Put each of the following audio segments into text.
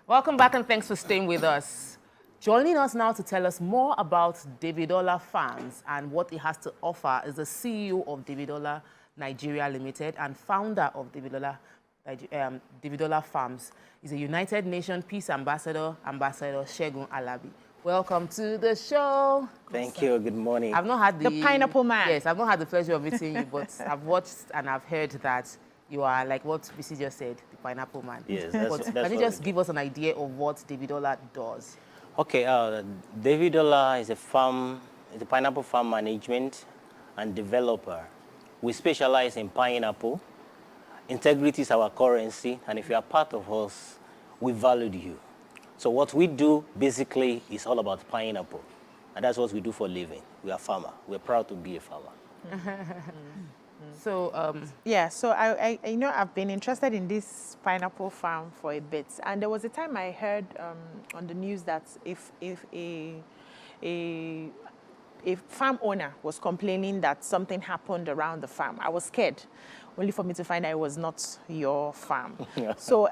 Welcome back and thanks for staying with us. Joining us now to tell us more about Davidorlah Farms and what it has to offer is the CEO of Davidorlah Nigeria Limited and founder of Davidorlah Farms. He's a United Nations Peace Ambassador, Ambassador Segun Alabi. Welcome to the show. Thank you. Good morning. I've not had the pineapple man. Yes, I've not had the pleasure of meeting you, but I've watched and I've heard that you are like what BC just said, the pineapple man. Yes, Can you just give us an idea of what Davidorlah does? Okay, Davidorlah is a pineapple farm management and developer. We specialize in pineapple. Integrity is our currency, and if you are part of us, we value you. So what we do basically is all about pineapple, and that's what we do for a living. We are farmer. We're proud to be a farmer. So I know I've been interested in this pineapple farm for a bit, and there was a time I heard on the news that if a farm owner was complaining that something happened around the farm, I was scared, only for me to find out it was not your farm. So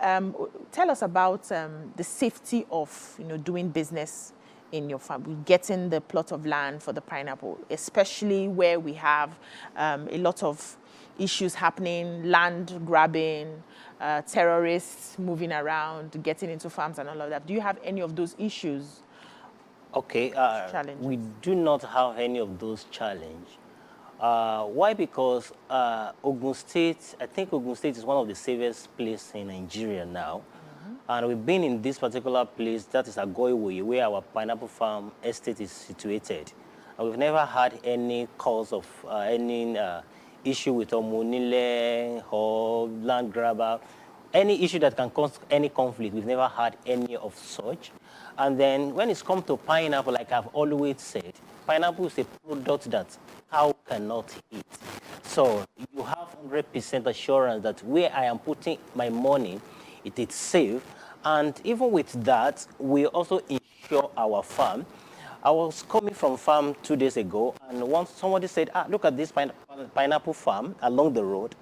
tell us about the safety of doing business in your farm, getting the plot of land for the pineapple, especially where we have a lot of issues happening, land grabbing, terrorists moving around, getting into farms and all of that. Do you have any of those issues? Okay, we do not have any of those challenges. Why? Because Ogun State, I think Ogun State is one of the safest places in Nigeria now. And we've been in this particular place, that is Agoiwoye, where our pineapple farm estate is situated. And we've never had any cause of any issue with Omunile or land grabber, any issue that can cause any conflict. We've never had any of such. And then when it's come to pineapple, like I've always said, pineapple is a product that cow cannot eat. So you have 100% assurance that where I am putting my money, it is safe. And even with that, we also insure our farm. I was coming from farm 2 days ago, and once somebody said, look at this pineapple farm along the road.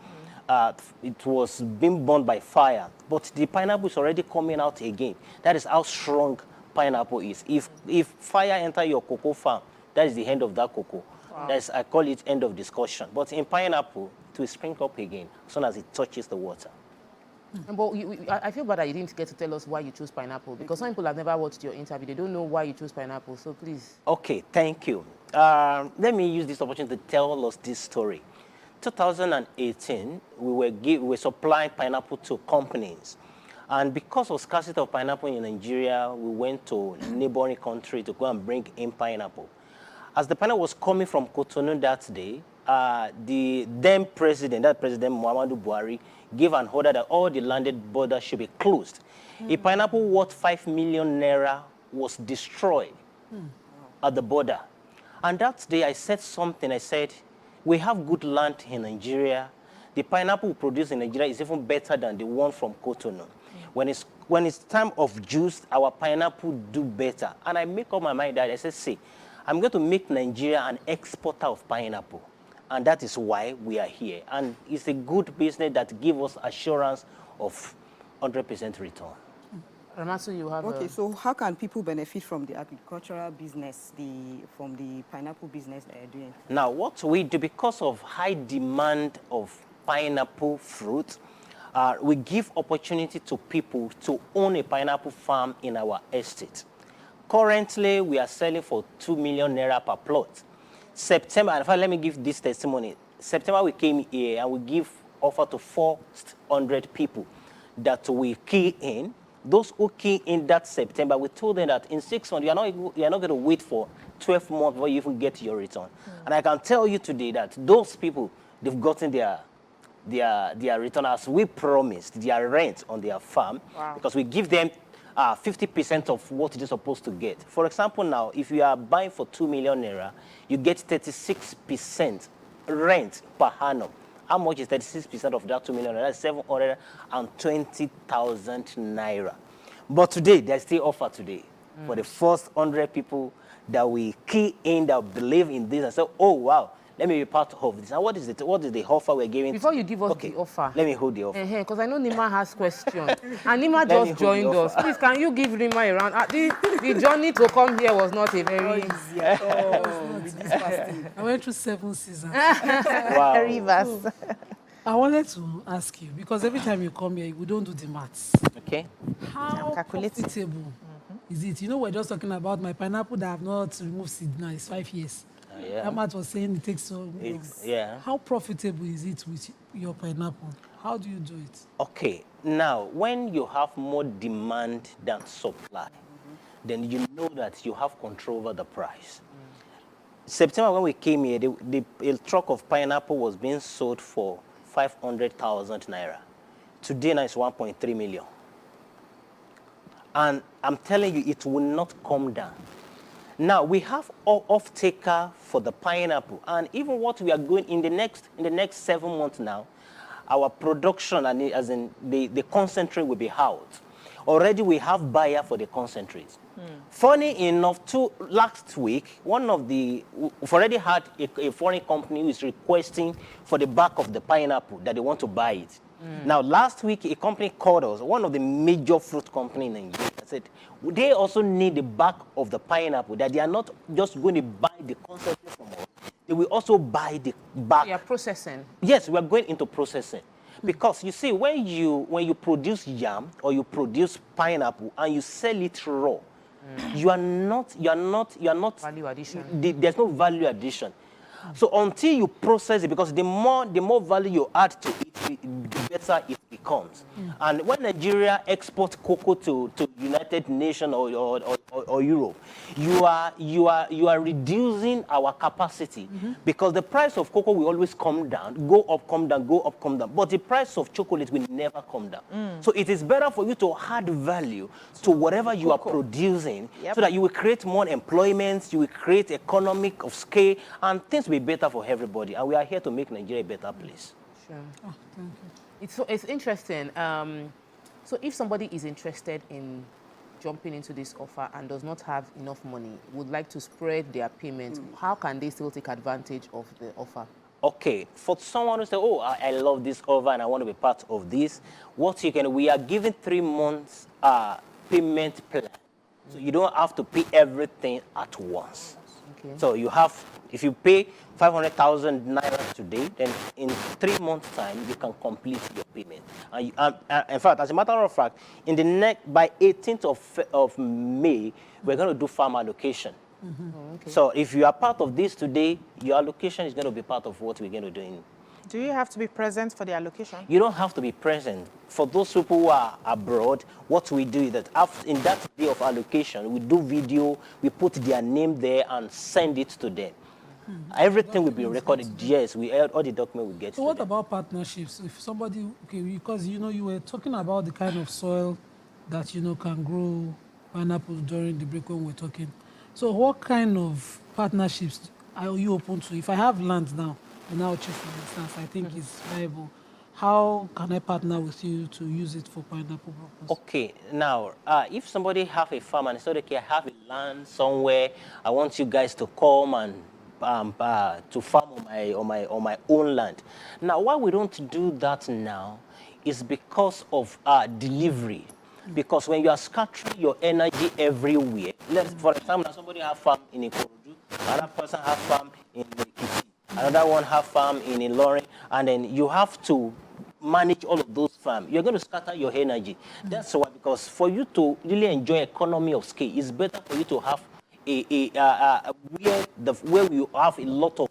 It was being burned by fire, but the pineapple is already coming out again. That is how strong pineapple is. If fire enter your cocoa farm, that is the end of that cocoa. Wow. That's, I call it end of discussion. But in pineapple, it will spring up again as soon as it touches the water. But I feel bad that you didn't get to tell us why you chose pineapple, because some people have never watched your interview. They don't know why you chose pineapple, so please. Okay, thank you. Let me use this opportunity to tell us this story. 2018, we were supplying pineapple to companies. And because of scarcity of pineapple in Nigeria, we went to neighboring country to go and bring in pineapple. As the pineapple was coming from Cotonou that day, the then president, that President Muhammadu Buhari, gave an order that all the landed borders should be closed. A pineapple worth 5 million naira was destroyed at the border. And that day I said something, I said, we have good land in Nigeria. The pineapple we produce in Nigeria is even better than the one from Cotonou. When it's time of juice, our pineapple do better. And I make up my mind that I said, see, I'm going to make Nigeria an exporter of pineapple. And that is why we are here. And it's a good business that gives us assurance of 100% return. Ramasu, you have so how can people benefit from the agricultural business, from the pineapple business that you're doing? Now, what we do, because of high demand of pineapple fruit, we give opportunity to people to own a pineapple farm in our estate. Currently, we are selling for 2 million naira per plot. September, in fact, let me give this testimony. September, we came here and we give offer to 400 people that we key in. Those who key in that September, we told them that in 6 months, you are not going to wait for 12 months before you even get your return. And I can tell you today that those people, they've gotten their return as we promised, their rent on their farm, because we give them 50% of what they're supposed to get. For example, now, if you are buying for 2 million naira, you get 36% rent per annum. How much is 36% of that 2 million naira? That's 720,000 naira. But today, there's still offer today for the first 100 people that we key in, that believe in this and say, oh, wow, let me be part of this. And what is it? What is the offer we're giving? Before you give us the offer. Let me hold the offer. Because I know Nima has questions. And Nima just joined us. Please, can you give Nima a round? The journey to come here was not a very easy at all. I went through 7 seasons. Wow. Rivers. I wanted to ask you, because every time you come here, we don't do the maths. Okay. How profitable is it? You know, we're just talking about my pineapple that I've not removed seed now. It's 5 years. Yeah. Ahmad was saying it takes so long. Yeah. How profitable is it with your pineapple? How do you do it? Okay. Now, when you have more demand than supply, then you know that you have control over the price. September, when we came here, a truck of pineapple was being sold for 500,000 naira. Today now it's 1.3 million. And I'm telling you, it will not come down. Now we have off-taker for the pineapple, and even what we are going in the next 7 months now, our production, and as in the concentrate will be out. Already we have buyer for the concentrates. Funny enough, last week, we've already had a foreign company who is requesting for the back of the pineapple that they want to buy it. Now, last week, a company called us, one of the major fruit companies in Nigeria, said they also need the back of the pineapple, that they are not just going to buy the concentrate from us, they will also buy the back. You are processing. Yes, we are going into processing. Because you see, when you produce yam or you produce pineapple and you sell it raw, you are not Value addition. There's no value addition. So until you process it, because the more value you add to it, the better it becomes. And when Nigeria exports cocoa to United Nations or Europe, you are reducing our capacity, because the price of cocoa will always come down, go up, come down, go up, come down. But the price of chocolate will never come down. So it is better for you to add value to whatever you are producing, so that you will create more employment, you will create economic of scale, and things will be better for everybody. And we are here to make Nigeria a better place. Sure. Oh, thank you. It's interesting. So if somebody is interested in jumping into this offer and does not have enough money, would like to spread their payment, how can they still take advantage of the offer? Okay, for someone who says, oh, I love this offer and I want to be part of this, we are giving 3 months payment plan. So you don't have to pay everything at once. Okay. So if you pay 500,000 naira today, then in 3 months' time, you can complete your payment. And in fact, as a matter of fact, by 18th of May, we're going to do farm allocation. Okay. So if you are part of this today, your allocation is going to be part of what we're going to do. Do you have to be present for the allocation? You don't have to be present. For those people who are abroad, what we do is that in that day of allocation, we do video, we put their name there and send it to them. Everything will be recorded. Yes, all the documents will get. So what about partnerships? If somebody, because you were talking about the kind of soil that can grow pineapples during the break when we're talking. So what kind of partnerships are you open to? If I have land now, for instance, I think it's viable. How can I partner with you to use it for pineapple purpose? Okay, now, if somebody have a farm and said, okay, I have a land somewhere, I want you guys to come and to farm on my own land. Now, why we don't do that now is because of delivery. Because when you are scattering your energy everywhere, for example, somebody have farm in Ikorodu, another person have farm in Ekiti, another one have farm in Ilorin, and then you have to manage all of those farms. You're going to scatter your energy. That's why, because for you to really enjoy economy of scale, it's better for you to have where you have a lot of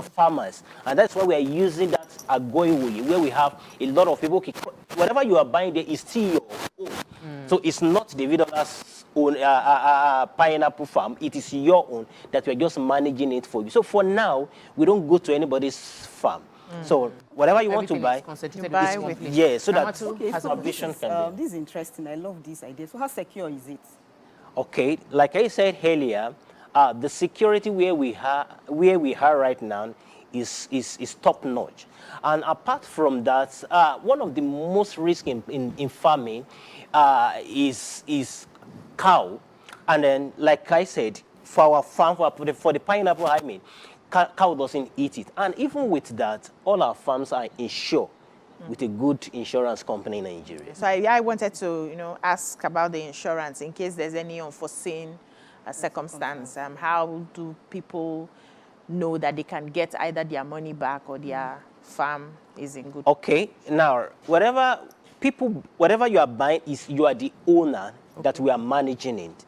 farmers, and that's why we are using that Agoiwoye, where we have a lot of people. Whatever you are buying there is still your own. So it's not Davidollah's own pineapple farm. It is your own that we're just managing it for you. So for now, we don't go to anybody's farm. So whatever you want to buy, so that this is interesting. I love this idea. So how secure is it? Okay, like I said earlier, the security where we are right now is top notch. And apart from that, one of the most risky in farming is cow. And then, like I said, for our farm, for the pineapple, cow doesn't eat it. And even with that, all our farms are insured with a good insurance company in Nigeria. So I wanted to, ask about the insurance in case there's any unforeseen circumstance. How do people know that they can get either their money back or their farm is in good? Okay, now whatever you are buying is you are the owner that we are managing it.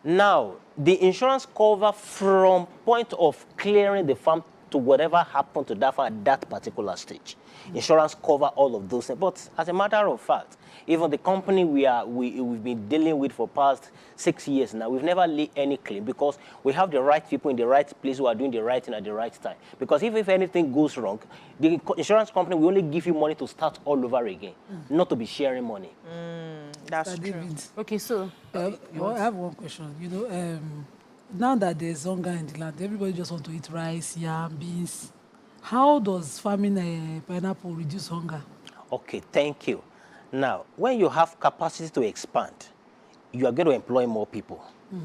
Now the insurance cover from point of clearing the farm to whatever happened to that farm at that particular stage. Insurance cover all of those things. But as a matter of fact, even the company we've been dealing with for past 6 years now, we've never laid any claim because we have the right people in the right place who are doing the right thing at the right time. Because if anything goes wrong, the insurance company will only give you money to start all over again, not to be sharing money. That's true. David, Okay, so I have one question. Now that there's hunger in the land, everybody just wants to eat rice, yam, beans. How does farming pineapple reduce hunger? Okay, thank you. Now, when you have capacity to expand, you are going to employ more people.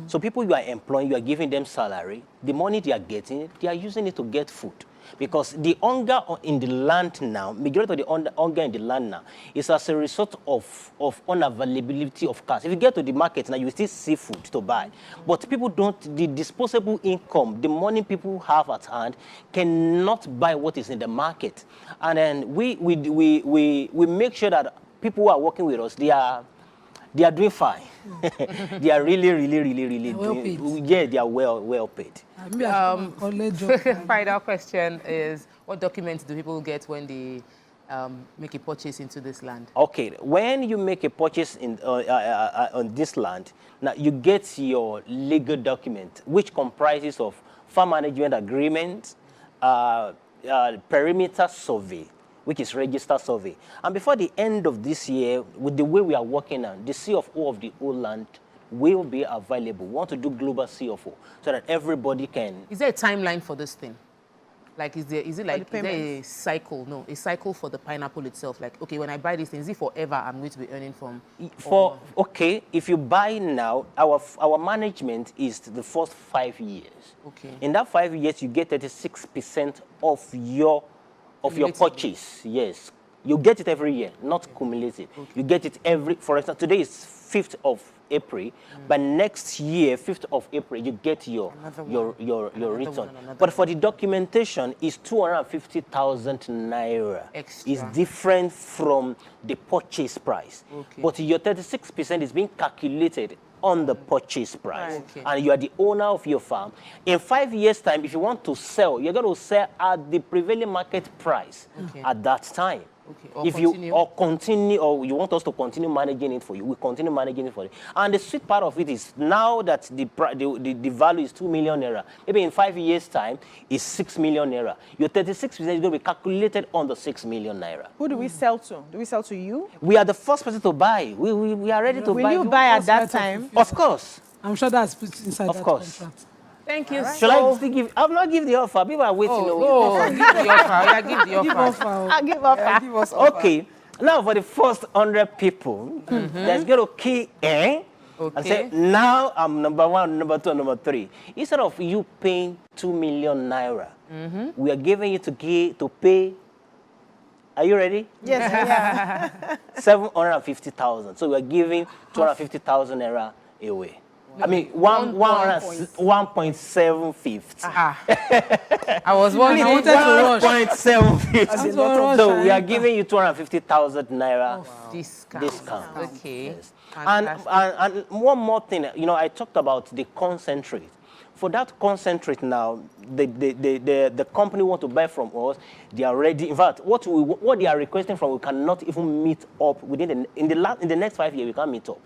So people you are employing, you are giving them salary. The money they are getting, they are using it to get food. Because the hunger in the land now, majority of the hunger in the land now, is as a result of unavailability of cash. If you get to the market now, you still see food to buy. But people don't, the disposable income, the money people have at hand, cannot buy what is in the market. And then we make sure that people who are working with us, they are doing fine. They are really well doing, yeah, they are well paid. final question is, what documents do people get when they make a purchase into this land? Okay, when you make a purchase on this land, now you get your legal document, which comprises of farm management agreement, perimeter survey, which is register survey. And before the end of this year, with the way we are working on, the CFO of the whole land will be available. We want to do global CFO so that everybody can. Is there a timeline for this thing? Like, is there a cycle? No, a cycle for the pineapple itself. Like, okay, when I buy this thing, is it forever I'm going to be earning from? Okay, if you buy now, our management is the first 5 years. Okay. In that 5 years, you get 36% of your purchase. Yes, you get it every year, not cumulative. Okay. You get it for instance, today is 5th of April, but next year, 5th of April, you get your return. But for the documentation, it's 250,000 naira. Extra. It's different from the purchase price. Okay. But your 36% is being calculated on the purchase price. Okay. And you are the owner of your farm. In 5 years' time, if you want to sell, you're going to sell at the prevailing market price at that time. Okay. If you you want us to continue managing it for you, we continue managing it for you. And the sweet part of it is now that the value is 2 million naira, maybe in 5 years' time is 6 million naira. Your 36% is going to be calculated on the 6 million naira. Who do we sell to? Do we sell to you? We are the first person to buy. We are ready to buy. Will you buy at that time? Of course. I'm sure that's put inside that contract. Thank you. Shall I still give? I've not give the offer. People are waiting. Give the offer. Yeah, give the offer. I'll give offer. Give us offer. Okay. Now for the first 100 people, let's go to key A. Okay. And say, now I'm number 1, number 2, number 3. Instead of you paying 2 million naira, we are giving you to pay. Are you ready? Yes, yeah. 750,000. So we are giving 250,000 naira away. I mean, 1.75. I was wondering. 1.75. So we are giving you 250,000 naira discount. Okay. Yes. And one more thing, I talked about the concentrate. For that concentrate now, the company want to buy from us. They are ready. In fact, what they are requesting from, we cannot even meet up within in the next 5 years. We can't meet up.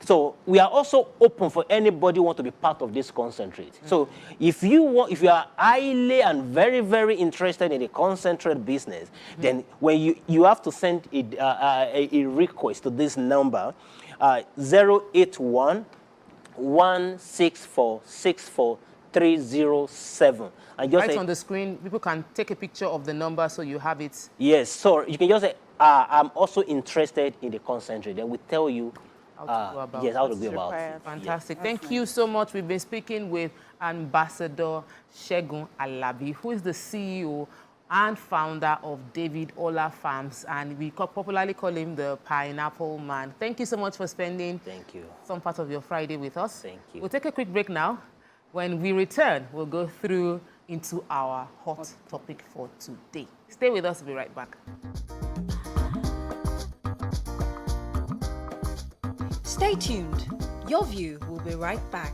So we are also open for anybody who want to be part of this concentrate. So if you are highly and very, very interested in the concentrate business, then when you have to send a request to this number, 081 164 64307. And just right on the screen, people can take a picture of the number so you have it. Yes, so you can just say, I'm also interested in the concentrate. Then we tell you how to go about yes, how to it. go about required. it. Fantastic. Yes. Thank you so much. We've been speaking with Ambassador Segun Alabi, who is the CEO and founder of Davidorlah Farms, and we popularly call him the Pineapple Man. Thank you so much for spending Thank you. some part of your Friday with us. Thank you. We'll take a quick break now. When we return, we'll go through into our hot topic for today. Stay with us. We'll be right back. Stay tuned. Your View will be right back.